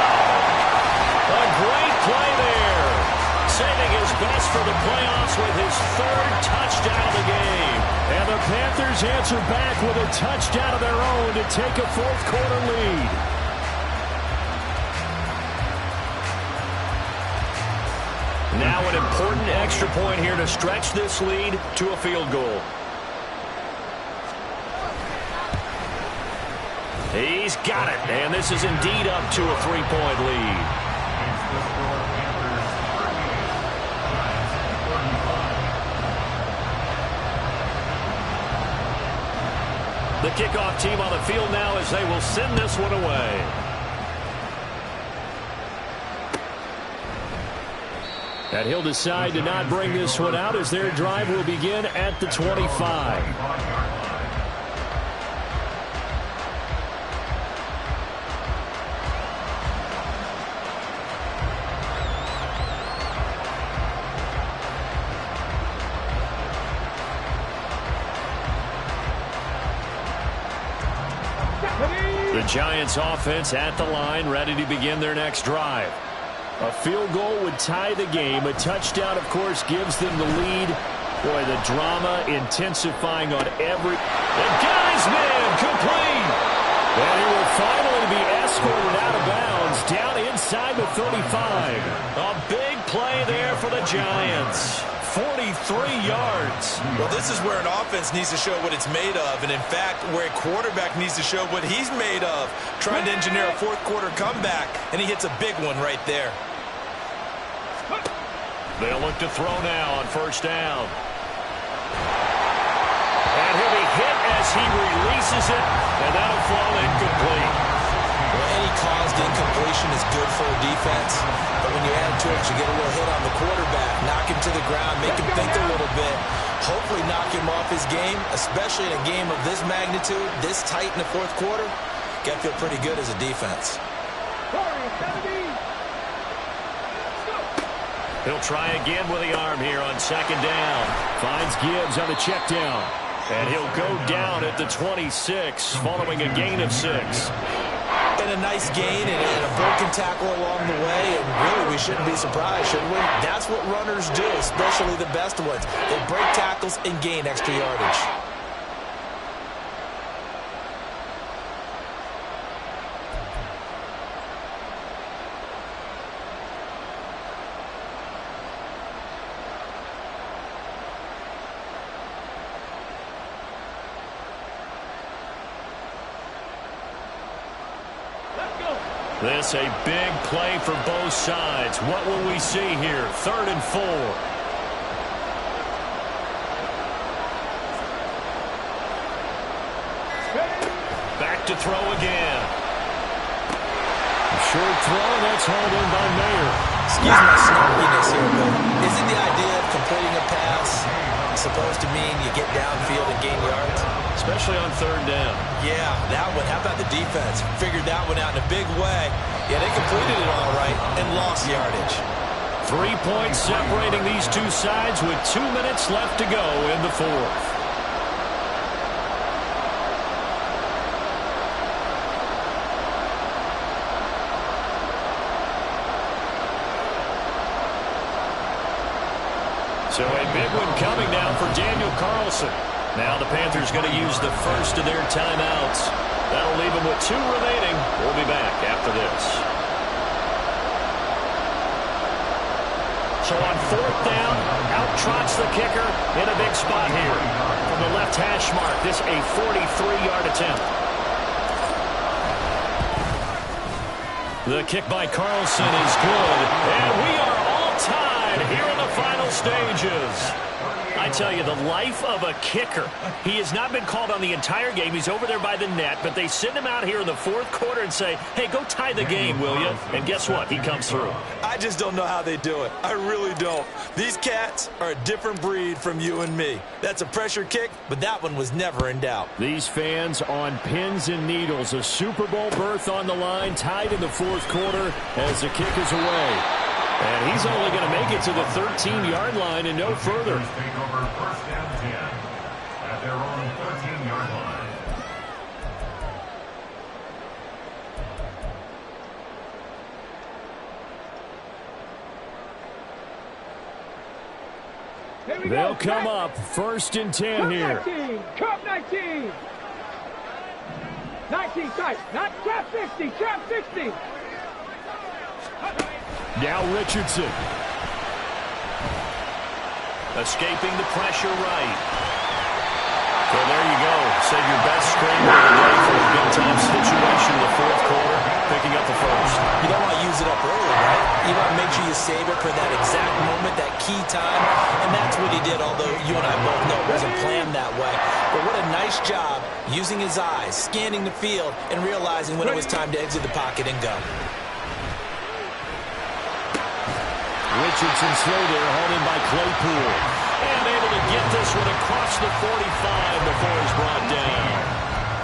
A great play there. Saving his best for the playoffs with his 3rd touchdown of the game. And the Panthers answer back with a touchdown of their own to take a 4th quarter lead. Now an important extra point here to stretch this lead to a field goal. He's got it, and this is indeed up to a 3-point lead. The kickoff team on the field now as they will send this one away. And he'll decide to not bring this one out as their drive will begin at the 25. The Giants offense at the line, ready to begin their next drive. A field goal would tie the game. A touchdown, of course, gives them the lead. Boy, the drama intensifying on every... And guy's man, complete! And he will finally be escorted out of bounds, down inside the 35. A big play there for the Giants. 43 yards. Well, this is where an offense needs to show what it's made of, and in fact, where a quarterback needs to show what he's made of, trying to engineer a 4th quarter comeback, and he hits a big one right there. They'll look to throw now on 1st down. And he'll be hit as he releases it, and that'll fall incomplete. Well, any caused incompletion is good for a defense, but when you add to it, you get a little hit on the quarterback, knock him to the ground, make him think a little bit, hopefully knock him off his game, especially in a game of this magnitude, this tight in the 4th quarter. Got to feel pretty good as a defense. He'll try again with the arm here on 2nd down. Finds Gibbs on the check down. And he'll go down at the 26 following a gain of 6. And a nice gain and a broken tackle along the way, and really we shouldn't be surprised, should we? That's what runners do, especially the best ones. They break tackles and gain extra yardage. This a big play for both sides. What will we see here? 3rd and 4. Back to throw again. Short throw, that's hauled in by Mayer. Excuse my snarkiness here, but isn't the idea of completing a pass supposed to mean you get downfield and gain yards? Especially on 3rd down. Yeah, that one. How about the defense? Figured that one out in a big way. Yeah, they completed it all right and lost yardage. 3 points separating these two sides with 2 minutes left to go in the 4th. So a big one coming now for Daniel Carlson. Now the Panthers going to use the first of their timeouts. That'll leave them with 2 remaining. We'll be back after this. So on 4th down, out trots the kicker in a big spot here. From the left hash mark, this a 43-yard attempt. The kick by Carlson is good. And we are all tied here in the final stages. I tell you, the life of a kicker. He has not been called on the entire game. He's over there by the net, but they send him out here in the fourth quarter and say, hey, go tie the game, will you? And guess what? He comes through. I just don't know how they do it. I really don't. These cats are a different breed from you and me. That's a pressure kick, but that one was never in doubt. These fans on pins and needles. A Super Bowl berth on the line, tied in the fourth quarter as the kick is away. And he's only going to make it to the 13-yard line and no further. Take over first and 10 at their own 13-yard line. They'll come up first and 10 here. 19, Cup 19. 19 tight, not trap 60, trap 60. Now Richardson. Escaping the pressure right. So there you go. Save your best scrambler today for a good-time situation in the fourth quarter, picking up the first. You don't want to use it up early, right? You want to make sure you save it for that exact moment, that key time. And that's what he did, although you and I both know it wasn't planned that way. But what a nice job using his eyes, scanning the field, and realizing when it was time to exit the pocket and go. Richardson slow there, hauled in by Claypool. And able to get this one across the 45 before he's brought down.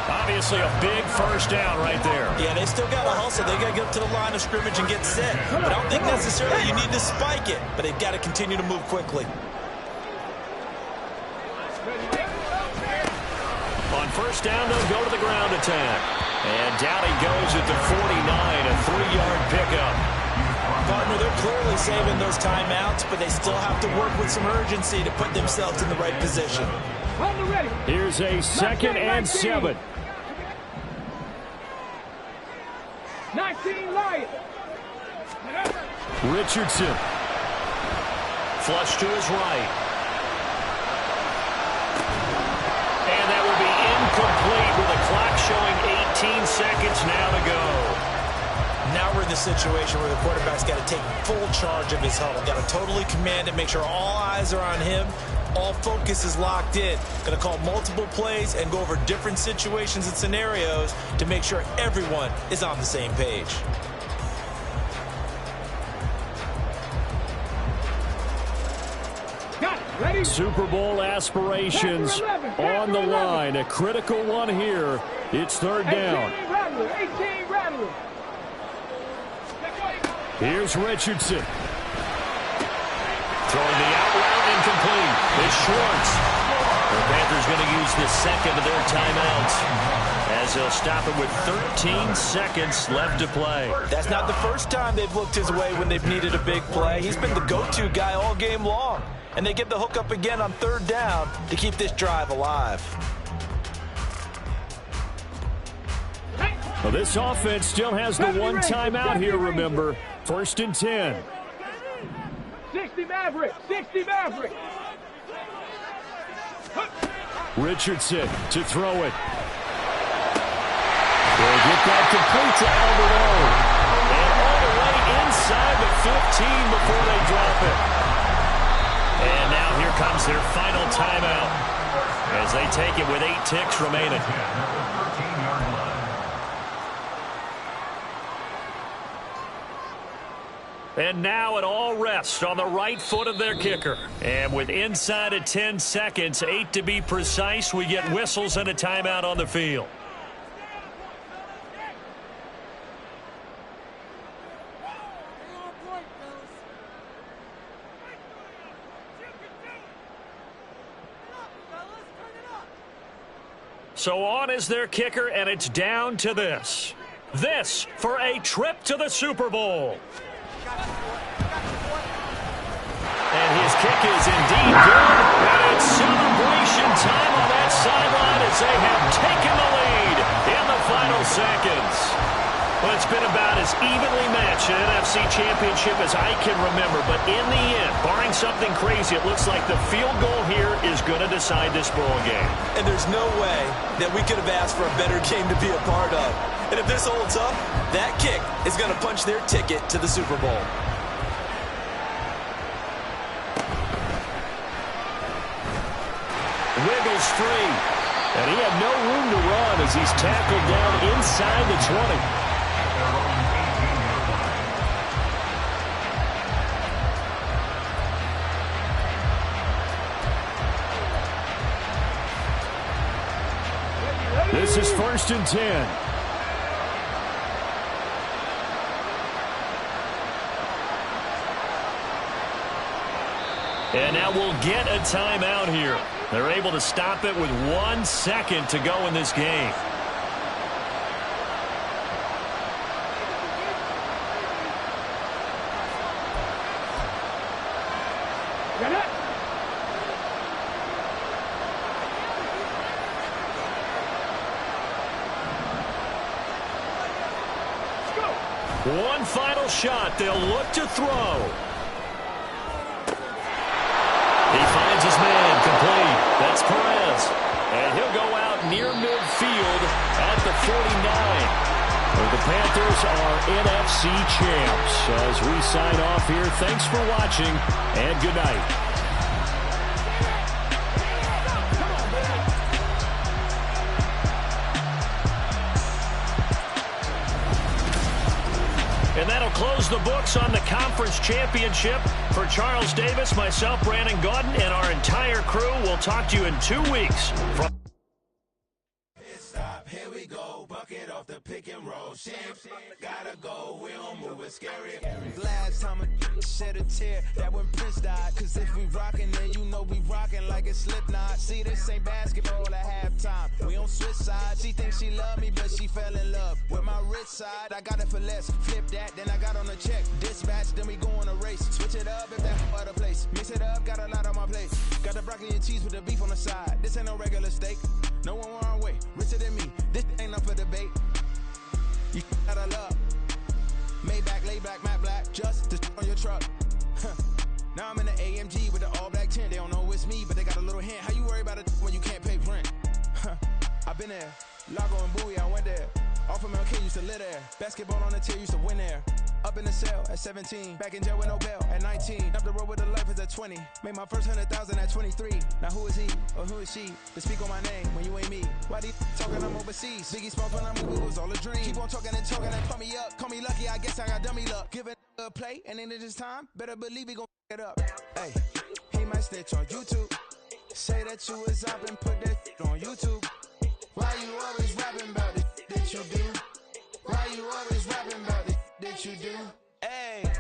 Obviously a big first down right there. Yeah, they still got to hustle. They got to get up to the line of scrimmage and get set. But I don't think necessarily you need to spike it. But they've got to continue to move quickly. On first down, they'll go to the ground attack. And down he goes at the 49, a 3-yard pickup. Partner, they're clearly saving those timeouts, but they still have to work with some urgency to put themselves in the right position. Here's a 2nd and 7. 19 Lions. Richardson. Flush to his right. And that will be incomplete with the clock showing 18 seconds now to go. Now we're in the situation where the quarterback's got to take full charge of his huddle. Got to totally command it, make sure all eyes are on him. All focus is locked in. Going to call multiple plays and go over different situations and scenarios to make sure everyone is on the same page. Ready? Super Bowl aspirations on the line. A critical one here. It's third down. 18 Rattler. Here's Richardson. Throwing the out route incomplete. It's Schwartz. The Panthers going to use the second of their timeouts as they'll stop it with 13 seconds left to play. That's not the first time they've looked his way when they've needed a big play. He's been the go-to guy all game long. And they get the hook up again on third down to keep this drive alive. Well, this offense still has the one timeout here, remember. First and 10. 60 Maverick. Richardson to throw it. They'll get that complete to Alberto. And all the way inside the 15 before they drop it. And now here comes their final timeout as they take it with 8 ticks remaining. And now it all rests on the right foot of their kicker. And with inside of 10 seconds, 8 to be precise, we get whistles and a timeout on the field. So on is their kicker, and it's down to this. This for a trip to the Super Bowl. And his kick is indeed good. And it's celebration time on that sideline as they have taken the lead in the final seconds. Well, it's been about as evenly matched an NFC championship as I can remember. But in the end, barring something crazy, it looks like the field goal here is going to decide this ball game. And there's no way that we could have asked for a better game to be a part of. And if this holds up, that kick is going to punch their ticket to the Super Bowl. wiggles free. And he had no room to run as he's tackled down inside the 20. This is 1st and 10. And now we'll get a timeout here. They're able to stop it with 1 second to go in this game. One final shot. They'll look to throw. He finds his man complete. That's Perez. And he'll go out near midfield at the 49. The Panthers are NFC champs. As we sign off here, thanks for watching and good night. And that'll close the books on the conference championship. For Charles Davis, myself, Brandon Gaudin, and our entire crew, we'll talk to you in 2 weeks. Stop, here we go, bucket off the pick and roll. Champs, gotta go, we don't move it, scary. Last time I shed a tear, that when Prince died. Cause if we rockin', then you know we rockin' like a Slipknot. See, this ain't basketball at halftime. We on switch sides. She thinks she love me, but she fell in love with my rich side. I got it for less, flip that, then I got on a check. Dispatch, then we go on a race. Switch it up if that's other place. Mix it up, got a lot on my plate. Got the broccoli and cheese with the beef on the side. This ain't no regular steak. No one wrong way, richer than me. This ain't up for debate. You gotta love. Maybach, lay back, matte black, just to on your truck. Now I'm in the AMG with the all black tint. They don't know it's me, but they got a little hint. How you worry about it when you can't pay rent? I've been there. Lago and Bowie, I went there. Off of MLK, used to live there. Basketball on the tier, used to win there. Up in the cell at 17. Back in jail with no bail at 19. Up the road with the life is at 20. Made my first 100,000 at 23. Now who is he or who is she to speak on my name when you ain't me? Why they talking I'm overseas? Biggie Smalls when I move, it was all a dream. Keep on talking and pump me up. Call me lucky, I guess I got dummy luck. Give it a play and then it's time. Better believe we gon' it up. Hey, he might snitch on YouTube. Say that you was up and put that on YouTube. Why you always rapping about it that you do? Why you always rapping about it that you do? Hey.